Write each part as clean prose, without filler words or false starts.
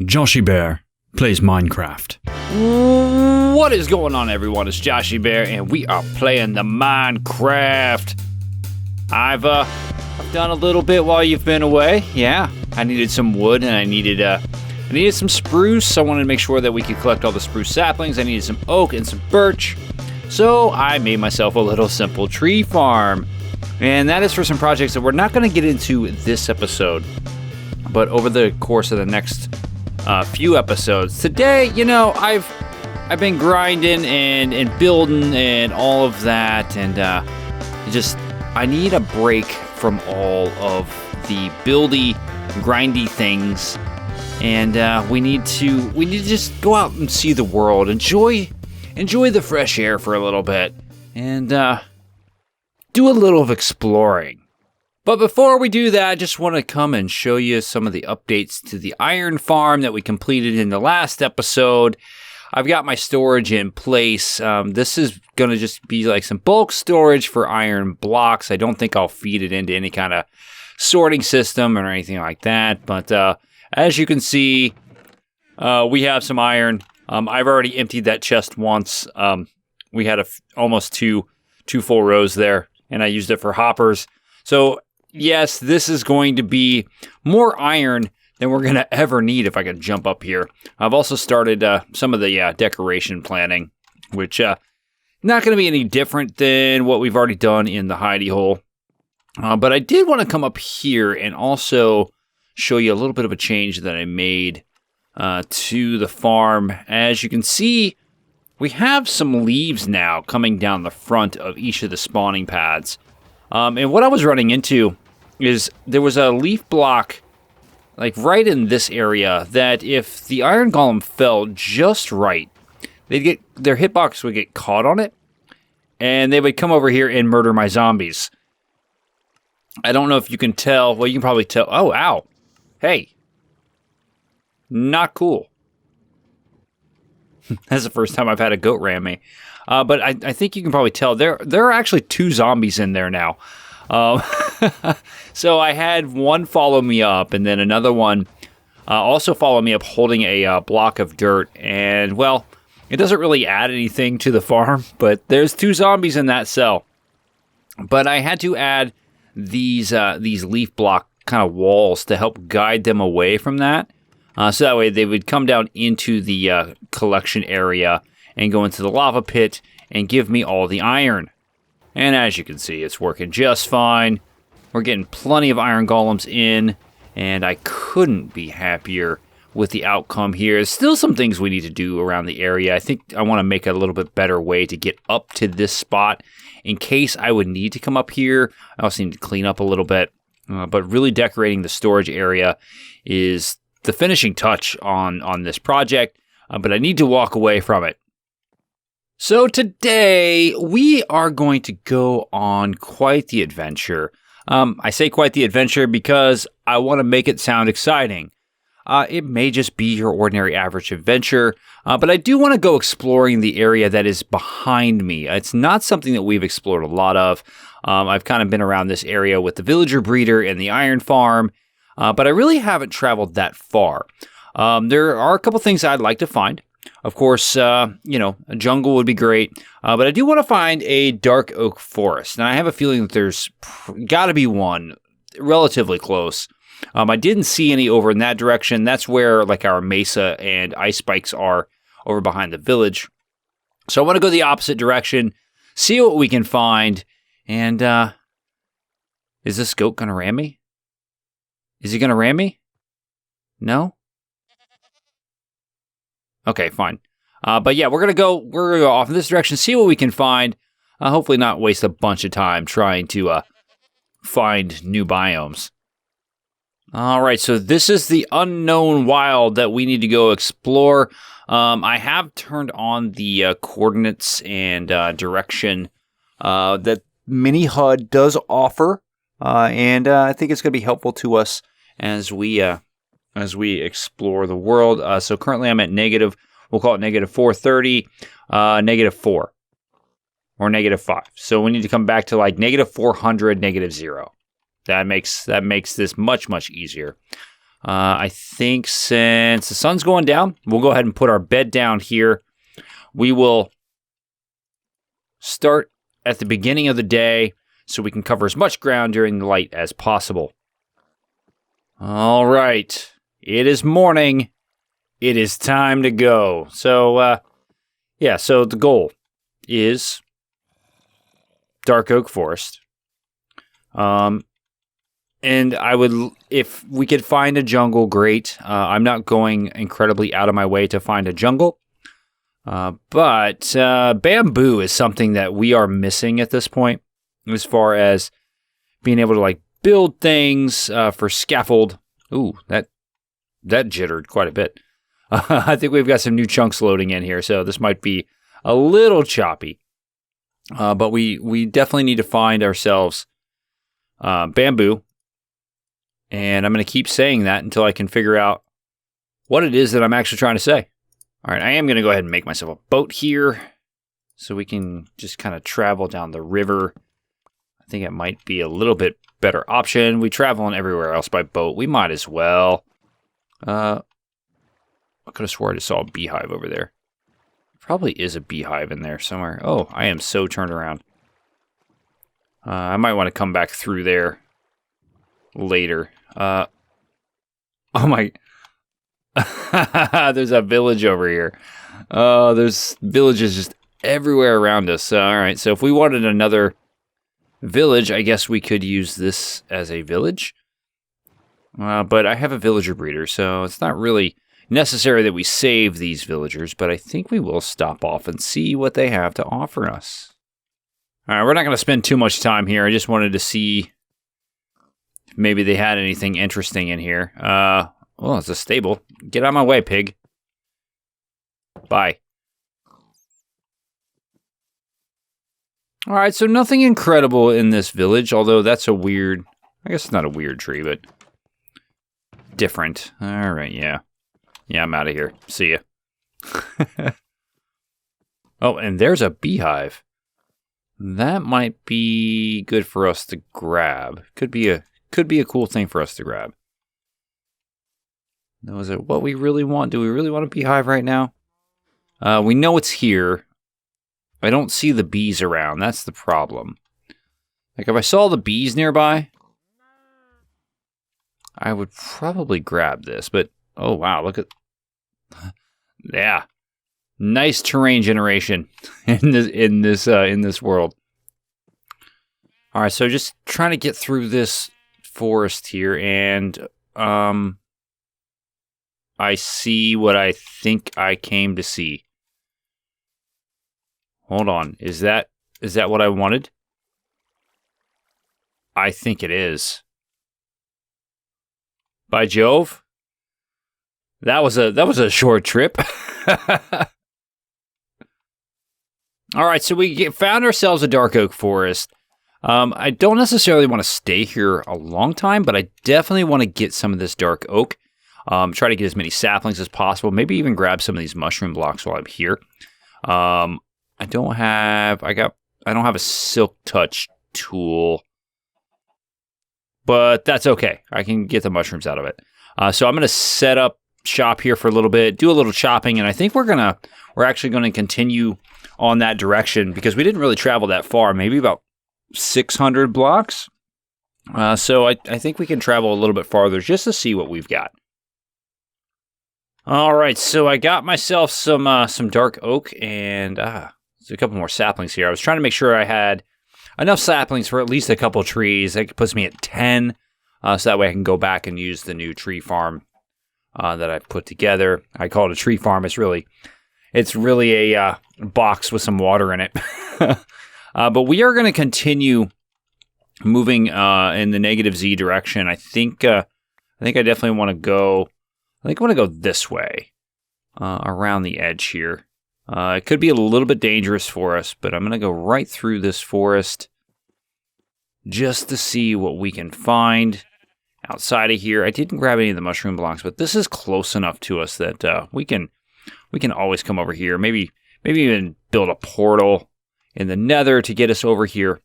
JoshieBear plays Minecraft. What is going on, everyone? It's JoshieBear, and we are playing the Minecraft. I've done a little bit while you've been away. Yeah, I needed some wood, and I needed some spruce. I wanted to make sure that we could collect all the spruce saplings. I needed some oak and some birch. So I made myself a little simple tree farm. And that is for some projects that we're not going to get into this episode, but over the course of the next few episodes. Today, I've been grinding and building and all of that, and I need a break from all of the buildy, grindy things, and we need to just go out and see the world, enjoy the fresh air for a little bit, and do a little of exploring. But before we do that, I just want to come and show you some of the updates to the iron farm that we completed in the last episode. I've got my storage in place. This is going to just be like some bulk storage for iron blocks. I don't think I'll feed it into any kind of sorting system or anything like that. But as you can see, we have some iron. I've already emptied that chest once. We had almost two full rows there, and I used it for hoppers. So yes, this is going to be more iron than we're going to ever need if I can jump up here. I've also started some of the decoration planning, which not going to be any different than what we've already done in the hidey hole. But I did want to come up here and also show you a little bit of a change that I made to the farm. As you can see, we have some leaves now coming down the front of each of the spawning pads. And what I was running into is there was a leaf block like right in this area that if the iron golem fell just right, their hitbox would get caught on it, and they would come over here and murder my zombies. I don't know if you can tell. Well, you can probably tell. Oh, ow. Hey. Not cool. That's the first time I've had a goat ram me. But I think you can probably tell there are actually two zombies in there now. So I had one follow me up, and then another one also follow me up holding a block of dirt. And, well, it doesn't really add anything to the farm, but there's two zombies in that cell. But I had to add these leaf block kind of walls to help guide them away from that. So that way they would come down into the collection area and go into the lava pit and give me all the iron. And as you can see, it's working just fine. We're getting plenty of iron golems in, and I couldn't be happier with the outcome here. There's still some things we need to do around the area. I think I want to make a little bit better way to get up to this spot in case I would need to come up here. I also need to clean up a little bit, but really decorating the storage area is the finishing touch on this project, but I need to walk away from it. So today, we are going to go on quite the adventure. I say quite the adventure because I want to make it sound exciting. It may just be your ordinary average adventure, but I do want to go exploring the area that is behind me. It's not something that we've explored a lot of. I've kind of been around this area with the villager breeder and the iron farm, but I really haven't traveled that far. There are a couple things I'd like to find. Of course, a jungle would be great, but I do want to find a dark oak forest, and I have a feeling that there's got to be one relatively close. I didn't see any over in that direction. That's where like our mesa and ice spikes are over behind the village. So I want to go the opposite direction, see what we can find, and is this goat going to ram me? Is he going to ram me? No? Okay, fine. But yeah, we're gonna go off in this direction, see what we can find. Hopefully not waste a bunch of time trying to find new biomes. All right, so this is the unknown wild that we need to go explore. I have turned on the coordinates and direction that Mini HUD does offer, and I think it's going to be helpful to us as we explore the world. So currently I'm at we'll call it negative 430, negative 4, or negative 5. So we need to come back to like negative 400, negative 0. That makes this much, much easier. I think since the sun's going down, we'll go ahead and put our bed down here. We will start at the beginning of the day so we can cover as much ground during the light as possible. All right. It is morning. It is time to go. So, so the goal is dark oak forest. And I would, if we could find a jungle, great. I'm not going incredibly out of my way to find a jungle. But bamboo is something that we are missing at this point, as far as being able to like build things for scaffold. Ooh, that jittered quite a bit. I think we've got some new chunks loading in here, so this might be a little choppy. But we definitely need to find ourselves bamboo, and I'm going to keep saying that until I can figure out what it is that I'm actually trying to say. All right, I am going to go ahead and make myself a boat here so we can just kind of travel down the river. I think it might be a little bit better option. We traveling everywhere else by boat. We might as well. I could have swore I just saw a beehive over there. Probably is a beehive in there somewhere. Oh, I am so turned around. I might want to come back through there later. Oh my... There's a village over here. There's villages just everywhere around us. All right, so if we wanted another village, I guess we could use this as a village. But I have a villager breeder, so it's not really necessary that we save these villagers, but I think we will stop off and see what they have to offer us. All right, we're not going to spend too much time here. I just wanted to see if maybe they had anything interesting in here. Well, it's a stable. Get out of my way, pig. Bye. All right, so nothing incredible in this village, although that's a weird... I guess it's not a weird tree, but different. All right, yeah. Yeah, I'm out of here. See ya. Oh, and there's a beehive. That might be good for us to grab. Could be a cool thing for us to grab. Now, is it what we really want? Do we really want a beehive right now? We know it's here. I don't see the bees around. That's the problem. Like, if I saw the bees nearby, I would probably grab this. But, oh, wow, look at... Yeah. Nice terrain generation in this world. All right, so just trying to get through this forest here, and I see what I think I came to see. Hold on. Is that what I wanted? I think it is. By Jove. That was a short trip. All right, so we found ourselves a dark oak forest. I don't necessarily want to stay here a long time, but I definitely want to get some of this dark oak. Try to get as many saplings as possible. Maybe even grab some of these mushroom blocks while I'm here. I don't have a silk touch tool, but that's okay. I can get the mushrooms out of it. So I'm gonna set up shop here for a little bit, do a little chopping, and I think we're actually gonna continue on that direction because we didn't really travel that far. Maybe about 600 blocks. So I think we can travel a little bit farther just to see what we've got. All right, so I got myself some dark oak and there's a couple more saplings here. I was trying to make sure I had enough saplings for at least a couple trees. That puts me at 10, so that way I can go back and use the new tree farm that I put together. I call it a tree farm. It's really a box with some water in it. But we are going to continue moving in the negative Z direction. I think I definitely want to go. I think I want to go this way, around the edge here. It could be a little bit dangerous for us, but I'm going to go right through this forest just to see what we can find outside of here. I didn't grab any of the mushroom blocks, but this is close enough to us that we can always come over here. Maybe even build a portal in the nether to get us over here.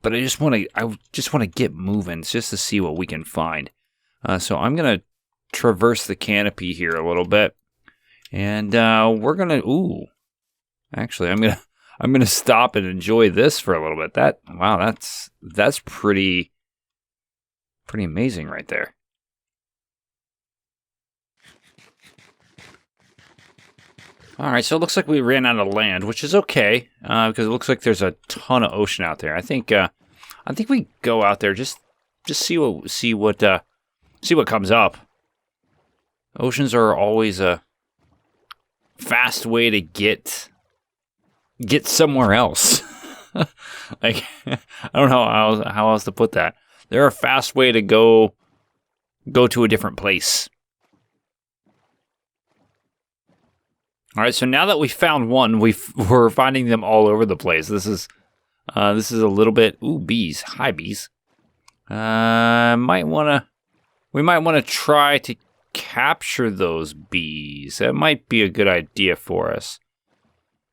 but I just want to get moving just to see what we can find. So I'm gonna traverse the canopy here a little bit, and we're gonna. Ooh, actually, I'm gonna stop and enjoy this for a little bit. That's pretty amazing right there. All right, so it looks like we ran out of land, which is okay because it looks like there's a ton of ocean out there. I think we go out there just see what comes up. Oceans are always a fast way to get somewhere else. Like I don't know how else to put that. They're a fast way to go to a different place. All right, so now that we found one, we're finding them all over the place. This is a little bit. Ooh, bees! Hi, bees. We might want to try to capture those bees. That might be a good idea for us.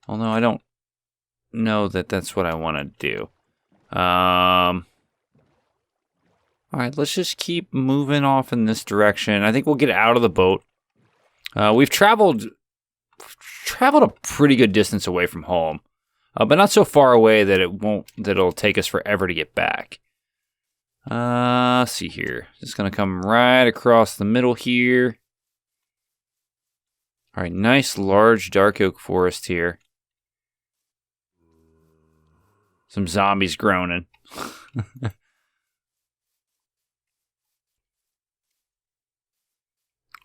Although I don't know that that's what I want to do. All right, let's just keep moving off in this direction. I think we'll get out of the boat. We've traveled a pretty good distance away from home, but not so far away that it'll take us forever to get back. Let's see here. Just gonna come right across the middle here. All right, nice large dark oak forest here. Some zombies groaning.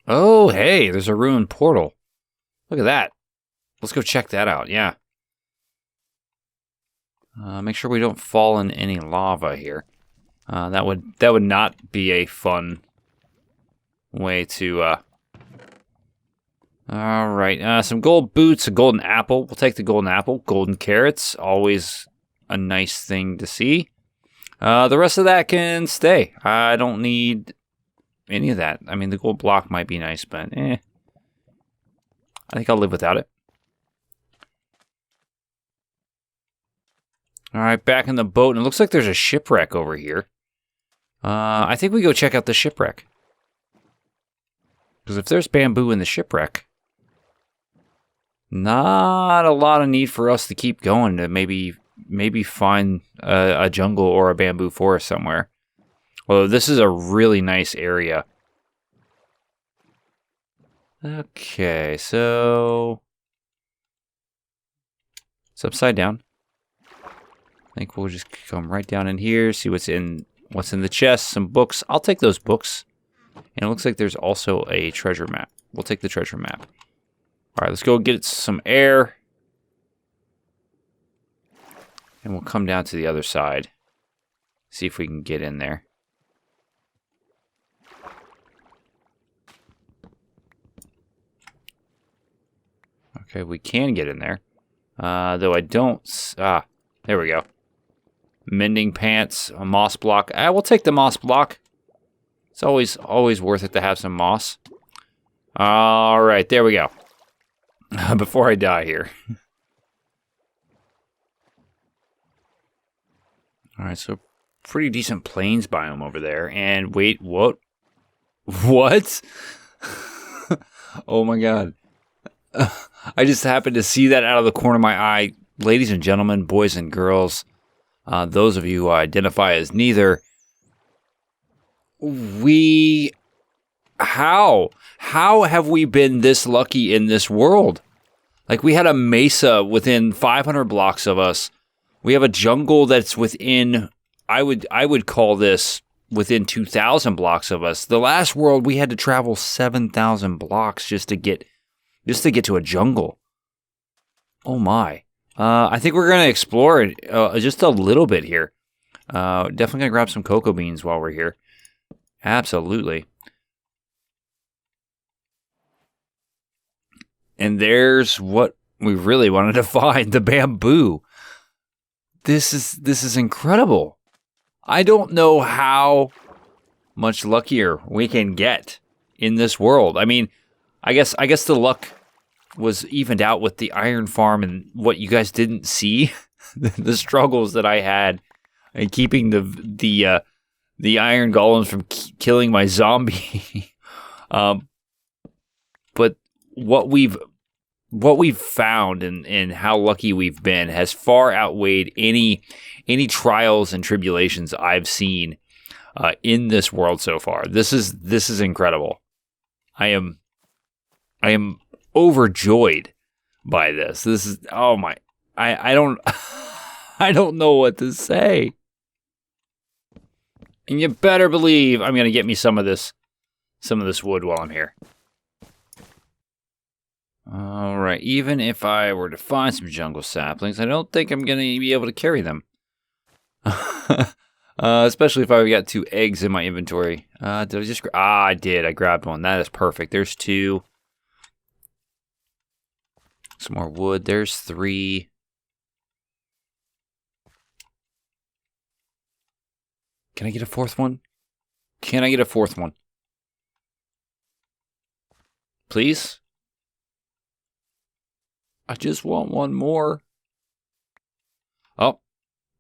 Oh, hey, there's a ruined portal. Look at that. Let's go check that out, yeah. Make sure we don't fall in any lava here. That would not be a fun way to... All right, some gold boots, a golden apple. We'll take the golden apple. Golden carrots, always a nice thing to see. The rest of that can stay. I don't need any of that. I mean, the gold block might be nice, but I think I'll live without it. All right, back in the boat, and it looks like there's a shipwreck over here. I think we go check out the shipwreck. Because if there's bamboo in the shipwreck, not a lot of need for us to keep going to maybe find a jungle or a bamboo forest somewhere. Although this is a really nice area. Okay, so it's upside down. I think we'll just come right down in here, see what's in the chest, some books. I'll take those books. And it looks like there's also a treasure map. We'll take the treasure map. All right, let's go get some air. And we'll come down to the other side. See if we can get in there. Okay, we can get in there. Though I don't... there we go. Mending pants, a moss block. We'll take the moss block. It's always worth it to have some moss. All right, there we go. Before I die here. All right, so pretty decent plains biome over there. And wait, what? What? Oh my god. I just happened to see that out of the corner of my eye. Ladies and gentlemen, boys and girls, those of you who identify as neither, how have we been this lucky in this world? Like, we had a mesa within 500 blocks of us. We have a jungle that's within, I would call this within 2,000 blocks of us. The last world, we had to travel 7,000 blocks just to get to a jungle. Oh my. I think we're going to explore it just a little bit here. Definitely going to grab some cocoa beans while we're here. Absolutely. And there's what we really wanted to find, the bamboo. This is incredible. I don't know how much luckier we can get in this world. I mean, I guess the luck was evened out with the iron farm and what you guys didn't see, the struggles that I had and keeping the iron golems from killing my zombie. But what we've found and how lucky we've been has far outweighed any trials and tribulations I've seen in this world so far. This is incredible. I am overjoyed by this. This is, oh my, I don't I don't know what to say. And you better believe I'm going to get me some of this wood while I'm here. All right, even if I were to find some jungle saplings, I don't think I'm going to be able to carry them. Especially if I've got 2 eggs in my inventory. Did I just... I did. I grabbed one. That is perfect. There's 2. Some more wood. There's 3. Can I get a 4th one? Can I get a 4th one? Please? I just want one more. Oh,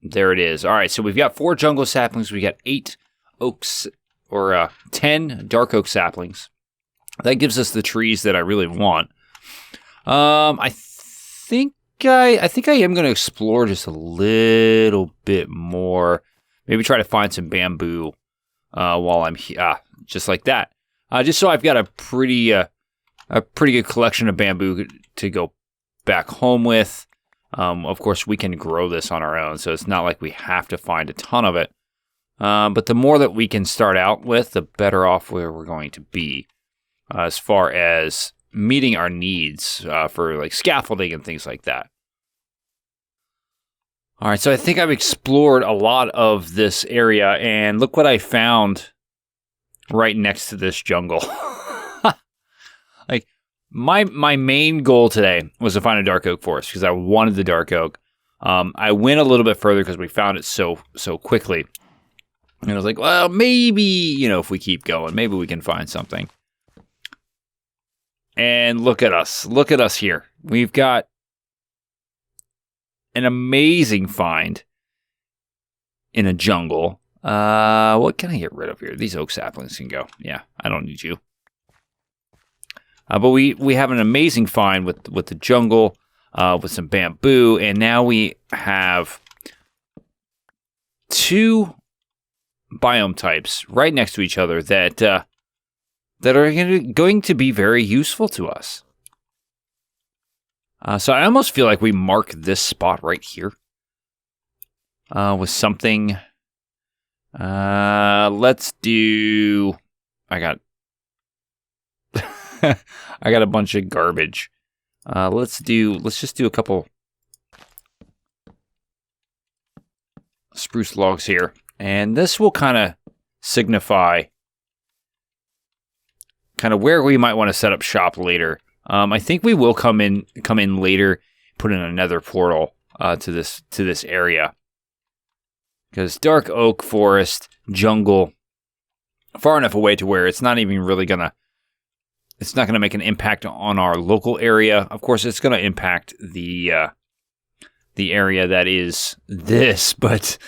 there it is. All right, so we've got 4 jungle saplings. We got 8 oaks, or 10 dark oak saplings. That gives us the trees that I really want. I think I am going to explore just a little bit more. Maybe try to find some bamboo while I'm here, just like that. Just so I've got a pretty good collection of bamboo to go back home with. Of course, we can grow this on our own, so it's not like we have to find a ton of it. But the more that we can start out with, the better off we're going to be as far as meeting our needs for like scaffolding and things like that. All right, so I think I've explored a lot of this area, and look what I found right next to this jungle. Like, my main goal today was to find a dark oak forest because I wanted the dark oak. I went a little bit further because we found it so quickly. And I was like, well, maybe, if we keep going, maybe we can find something. And look at us. Look at us here. We've got an amazing find in a jungle. What can I get rid of here? These oak saplings can go. Yeah, I don't need you. But we have an amazing find with the jungle, with some bamboo, and now we have 2 biome types right next to each other that are going to be very useful to us. So I almost feel like we mark this spot right here with something. Let's do. I got a bunch of garbage. Let's just do a couple spruce logs here, and this will kind of signify kind of where we might want to set up shop later. I think we will come in later, put in another portal to this area, because dark oak forest jungle far enough away to where it's not even really it's not gonna make an impact on our local area. Of course, it's gonna impact the area that is this, but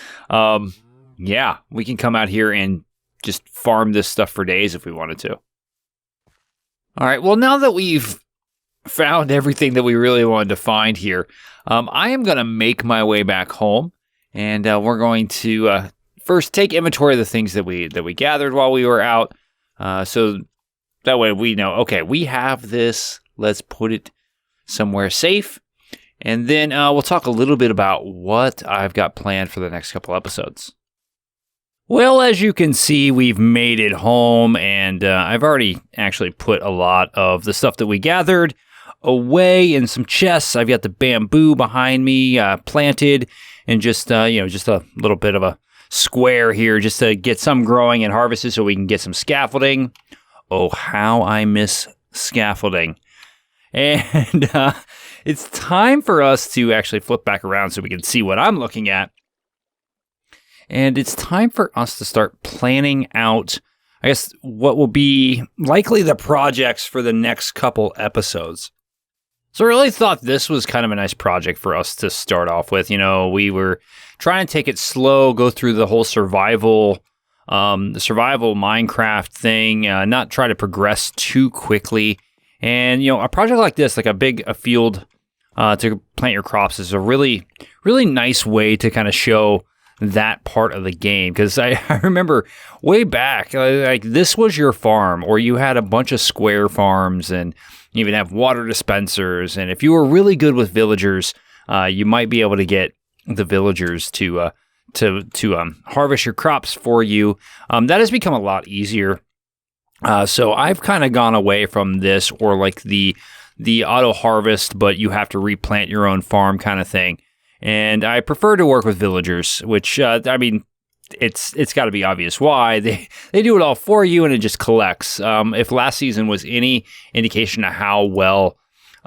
yeah, we can come out here and just farm this stuff for days if we wanted to. All right, well, now that we've found everything that we really wanted to find here, I am going to make my way back home, and we're going to first take inventory of the things that we gathered while we were out, so that way we know, okay, we have this, let's put it somewhere safe, and then we'll talk a little bit about what I've got planned for the next couple episodes. Well, as you can see, we've made it home, and I've already actually put a lot of the stuff that we gathered away in some chests. I've got the bamboo behind me planted, and just just a little bit of a square here just to get some growing and harvested so we can get some scaffolding. Oh, how I miss scaffolding. And it's time for us to actually flip back around so we can see what I'm looking at. And it's time for us to start planning out, I guess, what will be likely the projects for the next couple episodes. So I really thought this was kind of a nice project for us to start off with. We were trying to take it slow, go through the whole survival Minecraft thing, not try to progress too quickly. And, a project like this, like a field to plant your crops, is a really, really nice way to kind of show that part of the game. Because I remember way back, like this was your farm, or you had a bunch of square farms, and you even have water dispensers. And if you were really good with villagers, you might be able to get the villagers to harvest your crops for you. That has become a lot easier. So I've kind of gone away from this, or like the auto harvest, but you have to replant your own farm kind of thing. And I prefer to work with villagers, which it's got to be obvious why. They do it all for you, and it just collects. If last season was any indication of how well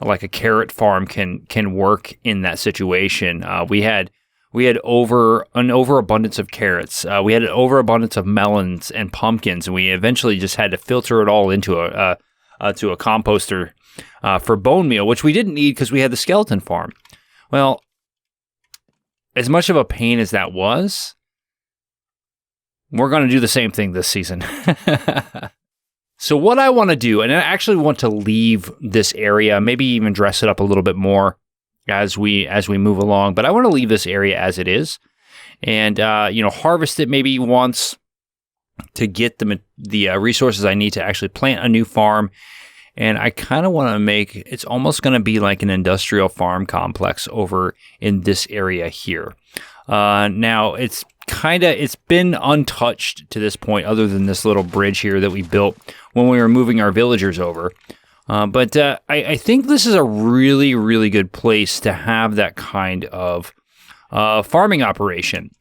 like a carrot farm can work in that situation, we had an overabundance of carrots. We had an overabundance of melons and pumpkins, and we eventually just had to filter it all into a composter for bone meal, which we didn't need because we had the skeleton farm. Well, as much of a pain as that was, we're going to do the same thing this season. So what I want to do, and I actually want to leave this area, maybe even dress it up a little bit more as we move along, but I want to leave this area as it is, and harvest it maybe once to get the resources I need to actually plant a new farm. And I kind of want to make it's almost going to be like an industrial farm complex over in this area here. Now it's been untouched to this point, other than this little bridge here that we built when we were moving our villagers over. But I think this is a really, really good place to have that kind of farming operation.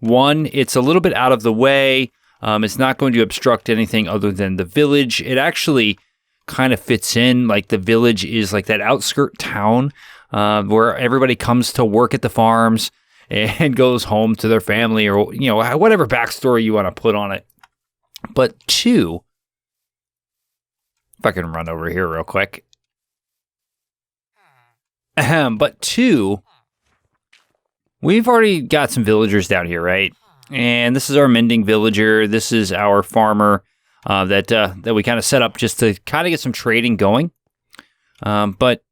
One, it's a little bit out of the way. It's not going to obstruct anything other than the village. It actually kind of fits in. Like the village is like that outskirt town where everybody comes to work at the farms and goes home to their family, or whatever backstory you want to put on it. But two, if I can run over here real quick. But two, we've already got some villagers down here, right? And this is our mending villager. This is our farmer that we kind of set up just to kind of get some trading going. But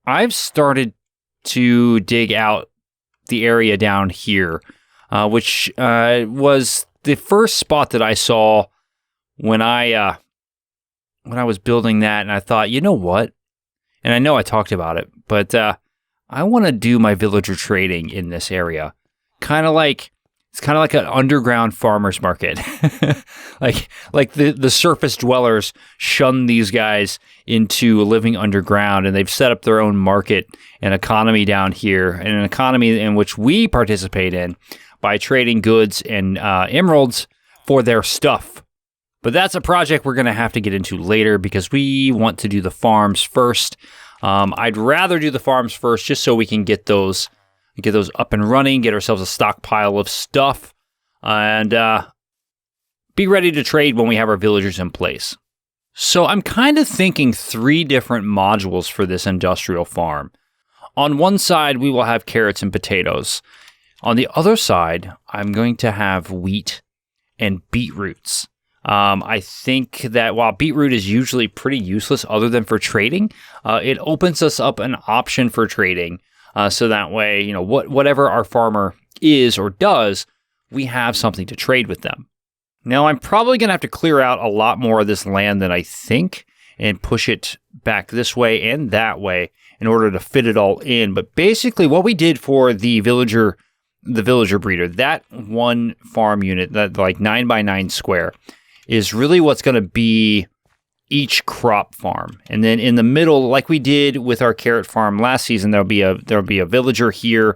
I've started to dig out the area down here, which was the first spot that I saw when I was building that, and I thought, you know what? And I know I talked about it, but I want to do my villager trading in this area. It's kind of like an underground farmer's market. like the surface dwellers shun these guys into living underground, and they've set up their own market and economy down here, and an economy in which we participate in by trading goods and emeralds for their stuff. But that's a project we're going to have to get into later because we want to do the farms first. I'd rather do the farms first just so we can get those up and running, get ourselves a stockpile of stuff, and be ready to trade when we have our villagers in place. So I'm kind of thinking 3 different modules for this industrial farm. On one side, we will have carrots and potatoes. On the other side, I'm going to have wheat and beetroots. I think that while beetroot is usually pretty useless other than for trading, it opens us up an option for trading. So that way, whatever our farmer is or does, we have something to trade with them. Now, I'm probably going to have to clear out a lot more of this land than I think and push it back this way and that way in order to fit it all in. But basically, what we did for the villager breeder, that one farm unit, that like 9x9 square, is really what's going to be each crop farm. And then in the middle, like we did with our carrot farm last season, there'll be a villager here.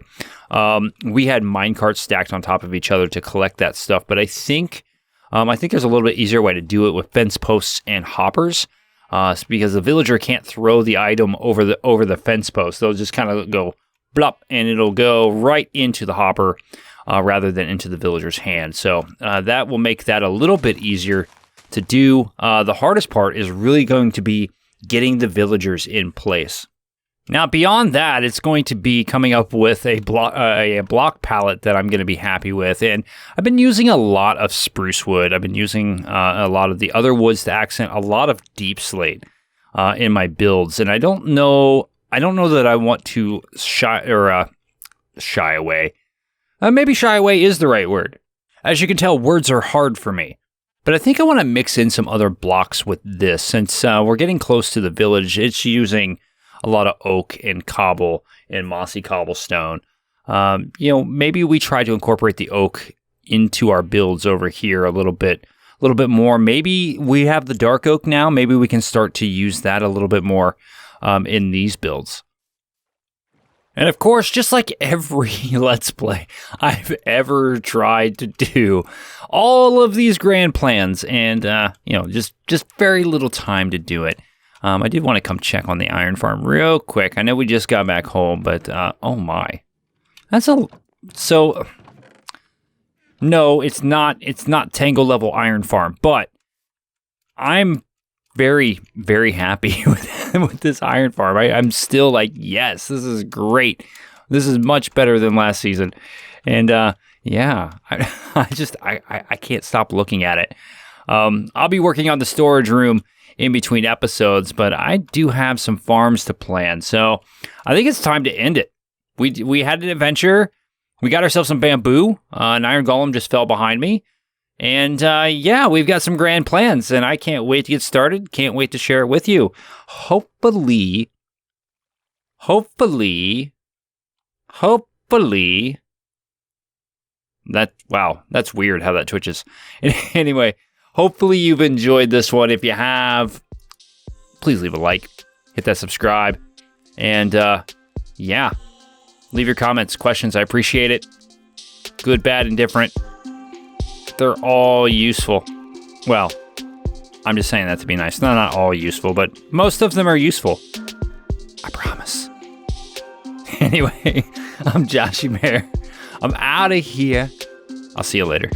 We had minecarts stacked on top of each other to collect that stuff. But I think there's a little bit easier way to do it with fence posts and hoppers, because the villager can't throw the item over the fence post. They'll just kind of go blop, and it'll go right into the hopper rather than into the villager's hand. So that will make that a little bit easier to do. The hardest part is really going to be getting the villagers in place. Now, beyond that, it's going to be coming up with a block palette that I'm going to be happy with. And I've been using a lot of spruce wood. I've been using a lot of the other woods to accent a lot of deep slate in my builds. And I don't know that I want to shy away. Maybe shy away is the right word. As you can tell, words are hard for me. But I think I want to mix in some other blocks with this. Since we're getting close to the village, it's using a lot of oak and cobble and mossy cobblestone. Maybe we try to incorporate the oak into our builds over here a little bit more. Maybe we have the dark oak now. Maybe we can start to use that a little bit more in these builds. And of course, just like every Let's Play I've ever tried to do, all of these grand plans and, just very little time to do it. I did want to come check on the iron farm real quick. I know we just got back home, but oh my. No, it's not Tango level iron farm, but I'm very, very happy with this iron farm. I'm still like, yes, this is great. This is much better than last season. And I can't stop looking at it. I'll be working on the storage room in between episodes, but I do have some farms to plan. So I think it's time to end it. We had an adventure. We got ourselves some bamboo. An iron golem just fell behind me. And we've got some grand plans, and I can't wait to get started. Can't wait to share it with you. Hopefully. That's weird how that twitches. Anyway, hopefully you've enjoyed this one. If you have, please leave a like, hit that subscribe, and leave your comments, questions. I appreciate it. Good, bad, indifferent. They're all useful. Well, I'm just saying that to be nice. They're not all useful, but most of them are useful. I promise. Anyway, I'm JoshieBear. I'm out of here. I'll see you later.